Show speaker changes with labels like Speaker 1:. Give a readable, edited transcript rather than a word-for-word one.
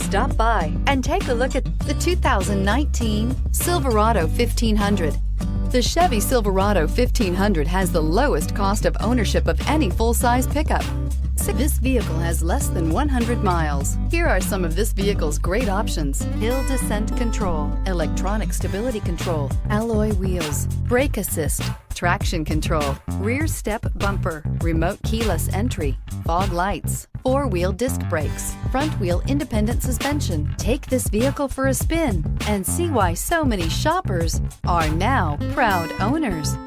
Speaker 1: Stop by and take a look at the 2019 Silverado 1500. The Chevy Silverado 1500 has the lowest cost of ownership of any full-size pickup. This vehicle has less than 100 miles. Here are some of this vehicle's great options: hill descent control, electronic stability control, alloy wheels, brake assist, traction control, rear step bumper, remote keyless entry, fog lights, four-wheel disc brakes, front-wheel independent suspension. Take this vehicle for a spin and see why so many shoppers are now proud owners.